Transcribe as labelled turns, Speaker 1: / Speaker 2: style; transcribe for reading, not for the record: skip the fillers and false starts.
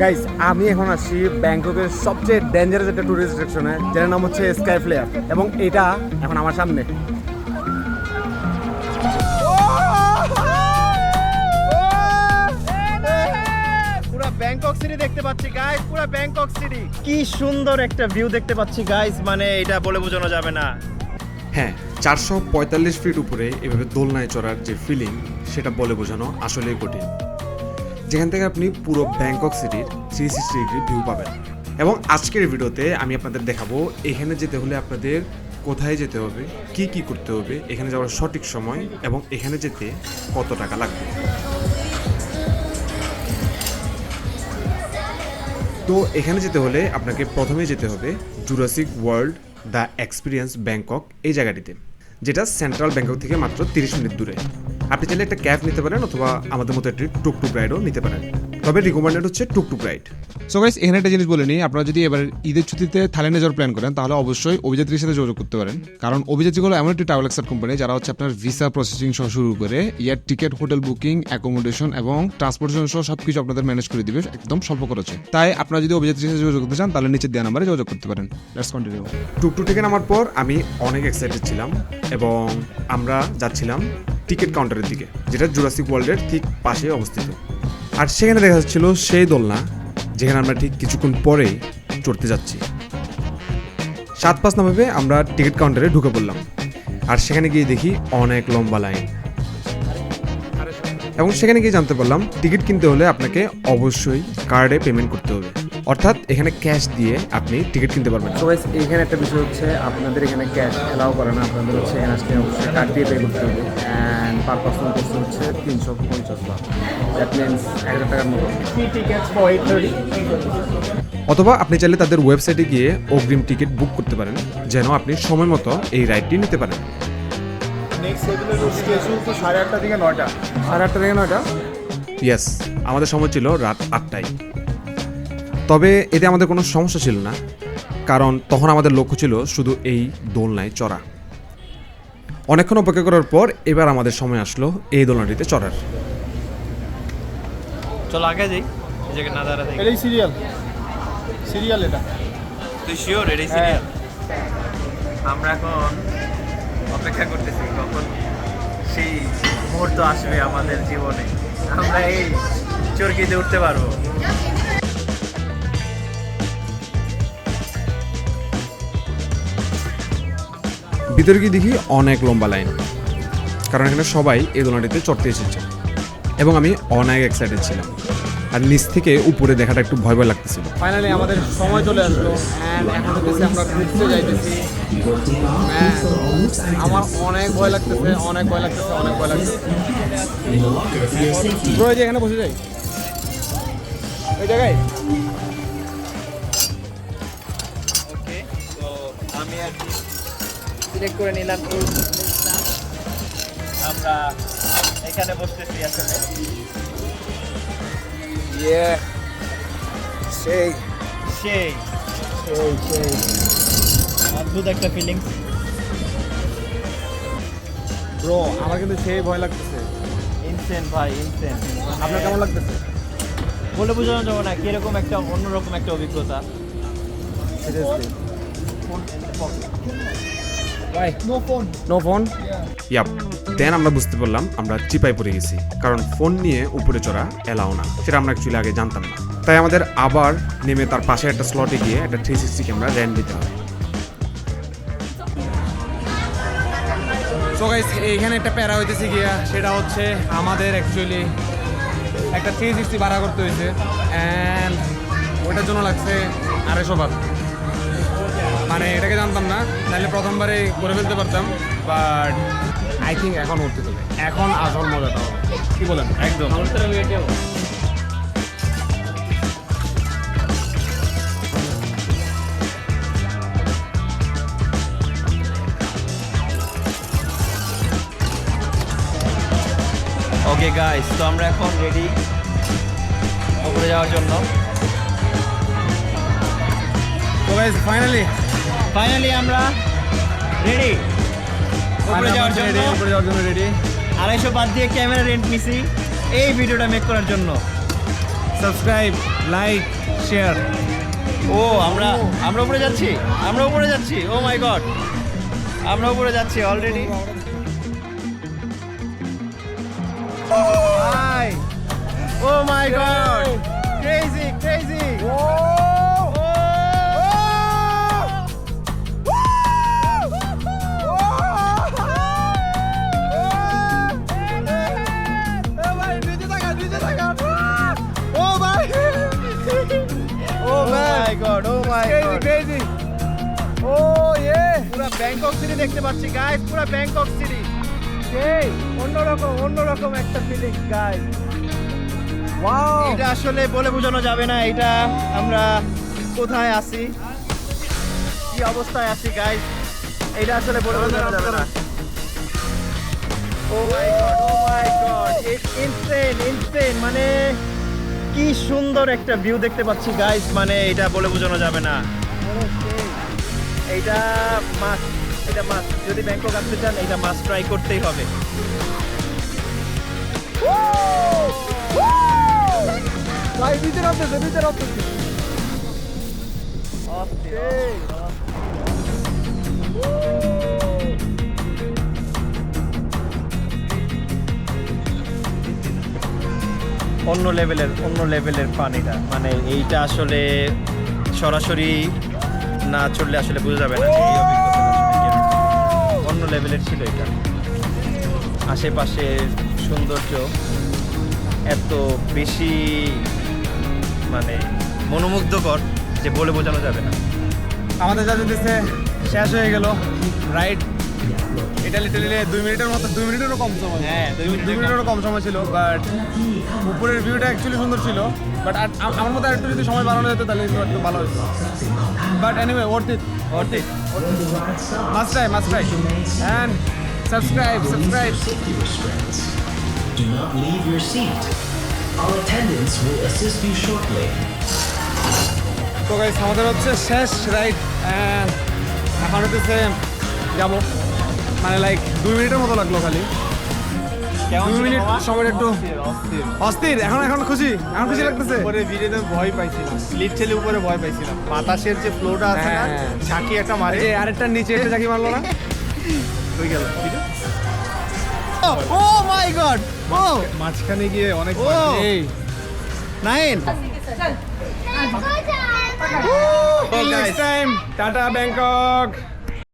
Speaker 1: Guys আমি এখন আছি ব্যাংককের সবচেয়ে ডেঞ্জারাস একটা টুরিস্ট অ্যাট্রাকশনে, যেটার নাম হচ্ছে স্কাই ফ্লেয়ার, এবং এটা এখন আমার সামনে। পুরো ব্যাংকক সিটি দেখতে পাচ্ছি গাইস, পুরো ব্যাংকক সিটি। কি সুন্দর একটা ভিউ দেখতে পাচ্ছি গাইস, মানে এটা বলে বোঝানো যাবে না।
Speaker 2: হ্যাঁ, 445 ফিট উপরে এভাবে দোলনায় চড়ার যে ফিলিং, সেটা বলে বোঝানো আসলেই কঠিন। যেখান থেকে আপনি পুরো ব্যাংকক সিটির 360 ডিগ্রি ভিউ পাবেন। এবং আজকের ভিডিওতে আমি আপনাদের দেখাবো এখানে যেতে হলে আপনাদের কোথায় যেতে হবে, কি কি করতে হবে, এখানে যাওয়ার সঠিক সময় এবং এখানে যেতে কত টাকা লাগবে। তো এখানে যেতে হলে আপনাকে প্রথমে যেতে হবে Jurassic world the experience Bangkok এই জায়গাটিতে, যেটা সেন্ট্রাল ব্যাংকক থেকে মাত্র 30 মিনিট দূরে। আপনি চাইলে একটা ক্যাব নিতে পারেন অথবা আমাদের মতো একটি টুকটুক রাইডও নিতে পারেন, তবে রিকমেন্ডেড হচ্ছে টুকটুক রাইড।
Speaker 3: সো গাইস, এখানে একটা জিনিস বলে নিই, আপনারা যদি এবার ঈদের ছুটিতে থাইল্যান্ডে যাওয়ার প্ল্যান করেন তাহলে অবশ্যই অভিযাত্রীর সাথে যোগাযোগ করতে পারেন, কারণ অভিযাত্রী হলো এমন একটি ট্রাভেল এক্সার্ট কোম্পানি যারা হচ্ছে আপনার ভিসা প্রসেসিং সহ শুরু করে air ticket, hotel booking, accommodation এবং ট্রান্সপোর্টেশন সহ সবকিছু আপনাদের ম্যানেজ করে দিবে একদম স্বল্প খরচে। তাই আপনারা যদি অভিযাত্রীর সাথে যোগাযোগ করতে চান তাহলে নিচের দেওয়া নাম্বারে যোগাযোগ করতে পারেন। Let's continue.
Speaker 2: টুকটুক থেকে নামার পর আমি অনেক এক্সাইটেড ছিলাম এবং আমরা যাচ্ছিলাম টিকিট কাউন্টারের দিকে, যেটা জুরাসিক ওয়ার্ল্ডের ঠিক পাশে অবস্থিত। আর সেখানে দেখা যাচ্ছিল সেই দোলনা যেখানে আমরা ঠিক কিছুক্ষণ পরেই চড়তে যাচ্ছি। 7-5 না ভেবে আমরা টিকিট কাউন্টারে ঢুকে পড়লাম, আর সেখানে গিয়ে দেখি অনেক লম্বা লাইন। এবং সেখানে গিয়ে জানতে পারলাম টিকিট কিনতে হলে আপনাকে অবশ্যই কার্ডে পেমেন্ট করতে হবে, অর্থাৎ এখানে ক্যাশ দিয়ে আপনি টিকিট কিনতে পারবেন।
Speaker 1: তো গাইস এখানে একটা বিষয় হচ্ছে আপনাদের এখানে ক্যাশ অ্যালাউ করে না, আপনাদের হচ্ছে এখানে আসলে অবশ্যই কার্ড দিয়ে পে করতে হবে। অ্যান্ড পার পার্সন কস্ট হচ্ছে 350 বাট, দ্যাট মিনস 1000 টাকার মতো। 3 টিকেটস ফর 830।
Speaker 2: অথবা আপনি চাইলে তাদের ওয়েবসাইটে গিয়ে অগ্রিম টিকিট বুক করতে পারেন, যেন আপনি সময় মতো এই রাইডটি নিতে পারেন।
Speaker 1: নেক্সট স্কেজুল তো 8:30 থেকে 9টা। 8:30 থেকে 9টা।
Speaker 2: ইয়েস, আমাদের সময় ছিল রাত 8টায়। তবে এতে আমাদের কোনো সমস্যা ছিল না, কারণ তখন আমাদের লক্ষ্য ছিল শুধু এই দোলনায় চড়া। অনেকক্ষণ অপেক্ষা করার পর এবার আমাদের সময় আসলো এই দোলনাটিতে চড়ার।
Speaker 4: চলো আগে যাই, এই জায়গায় না দাঁড়া থাকি।
Speaker 1: এটাই সিরিয়াল এটা।
Speaker 4: তুই শিওর এটাই সিরিয়াল? আমরা এখন অপেক্ষা করতেছি কখন সেই মুহূর্ত আসবে আমাদের জীবনে, আমরা এই চরকিতে উঠতে পারবো।
Speaker 2: ভিতরে গিয়ে দেখি অনেক লম্বা লাইন, কারণ এখানে সবাই এই দোলনাটিতে চড়তে এসেছে এবং আমি অনেক এক্সাইটেড ছিলাম। আর নিচ থেকে উপরে দেখাটা একটু ভয় ভয় লাগতেছিল।
Speaker 1: ফাইনালি আমাদের সময় চলে আসলো, অ্যান্ড এখন হচ্ছে আমরা ঘুরতে যাইতেছি। আমার অনেক ভয় লাগতেছে। ব্রো, এই যে এখানে বসে যাই, ওই জায়গায়।
Speaker 4: ওকে, তো আমি আর কি সিলেক্ট করে নিলাম এই প্লেসটা। আমরা এখানে বসতেছি আসলে।
Speaker 1: সেই
Speaker 4: সেই অদ্ভুত একটা ফিলিংস।
Speaker 1: ব্রো, আমার কিন্তু সেই ভয় লাগতেছে।
Speaker 4: ইনসেন ভাই, ইনসেন।
Speaker 1: আপনার কেমন লাগতেছে?
Speaker 4: বলে বোঝানো যাবে না, কিরকম একটা অন্যরকম একটা অভিজ্ঞতা।
Speaker 1: Seriously. Why? No phone?
Speaker 2: Yep, then আমরা বুঝতে পারলাম আমরা চিপায় পড়ে গেছি, কারণ ফোন নিয়ে উপরে চড়া এলাও না। সেটা আমরা অ্যাকচুয়ালি আগে জানতাম না। তাই আমাদের আবার নেমে তার পাশে একটা স্লটে গিয়ে একটা 360 ক্যামেরা রেন্ট দিতে হবে।
Speaker 1: সো গাইস, এইখানে একটা প্যারা হইতেছে গিয়া, সেটা হচ্ছে আমাদের অ্যাকচুয়ালি একটা 360 ভাড়া করতে হয়েছে, অ্যান্ড ওটার জন্য লাগছে 250 বাট। মানে এটাকে জানতাম না, তাহলে প্রথমবারে করে ফেলতে পারতাম, বাট আই থিঙ্ক এখন উঠতে হবে। এখন আসল মজাটা হবে, কি বলেন?
Speaker 4: একদম। ওকে গাইস, তো আমরা এখন রেডি উপরে যাওয়ার জন্য।
Speaker 1: তো গাইস
Speaker 4: ফাইনালি আমরা রেডি উপরে যাওয়ার জন্য
Speaker 1: রেডি।
Speaker 4: 250 বাদ দিয়ে ক্যামেরা রেন্ট নিছি এই ভিডিওটা মেক করার জন্য।
Speaker 1: Subscribe, like, share.
Speaker 4: ও আমরা উপরে যাচ্ছি ও মাই গড, আমরা উপরে যাচ্ছি অলরেডি। ও মাই গড, ক্রেজি। পুরা ব্যাংকক সিটি দেখতে পাচ্ছি গাইস, পুরা ব্যাংকক সিটি। অন্যরকম একটা ফিলিং গাইস। এটা আসলে বলে বোঝানো যাবে না, এটা আমরা কোথায় আছি, কি অবস্থায় আছি গাইস, এটা আসলে বলে বোঝানো যাবে না। ও মাই গড, ইটস ইনসেন, মানে কি সুন্দর একটা ভিউ দেখতে পাচ্ছি গাইস, মানে এটা বলে বোঝানো যাবে না। এটা মাস্ট, যদি ব্যাংকক আসতে চান এটা মাস্ট ট্রাই করতেই হবে। অন্য লেভেলের ফান এটা, মানে এইটা আসলে সরাসরি না চললে আসলে বোঝা যাবে না যে এই অভিজ্ঞতা আসলে কিরকম। অন্য লেভেলের ছিল এটা, আশেপাশে সৌন্দর্য এত বেশি মানে মনোমুগ্ধকর যে বলে বোঝানো যাবে না।
Speaker 1: আমাদের যা দিচ্ছে শেষ হয়ে গেল রাইড। এটা লিটারলি 2 মিনিটেরও কম সময়।
Speaker 4: হ্যাঁ, 2
Speaker 1: মিনিটেরও কম সময় ছিল, বাট উপরের ভিউটা অ্যাকচুয়ালি সুন্দর ছিল। বাট আমার মতো একটু যদি সময় বাড়ানো যেত তাহলে একটু ভালো হতো। But anyway, worth it. Must try. And subscribe.
Speaker 5: Take your restraints. Do not leave your seat. Our attendants will assist you shortly.
Speaker 1: তো গাইস, আমাদের হচ্ছে শেষ রাইড। অ্যান্ড এখন হচ্ছে যাবো, মানে লাইক 2 মিনিটের মতো লাগলো খালি। 2 মিনিট সময় একটু অস্থির। এখন খুশি লাগতেছে।
Speaker 6: উপরে ভিডিওতে ভয় পাইছিলাম, লিটারালি উপরে ভয় পাইছিলাম। বাতাসের যে ফ্লোটা আছে না,
Speaker 1: হ্যাঁ।
Speaker 6: ঝাঁকি একটা মারে,
Speaker 1: এই আরেকটা নিচে একটা জাকি মারলো না?
Speaker 6: হয়ে গেল।
Speaker 4: ও মাই গড, ও
Speaker 6: মাঝখানে গিয়ে অনেক
Speaker 4: ও
Speaker 1: এই
Speaker 4: 9
Speaker 1: নেক্সট টাইম টাটা ব্যাংকক।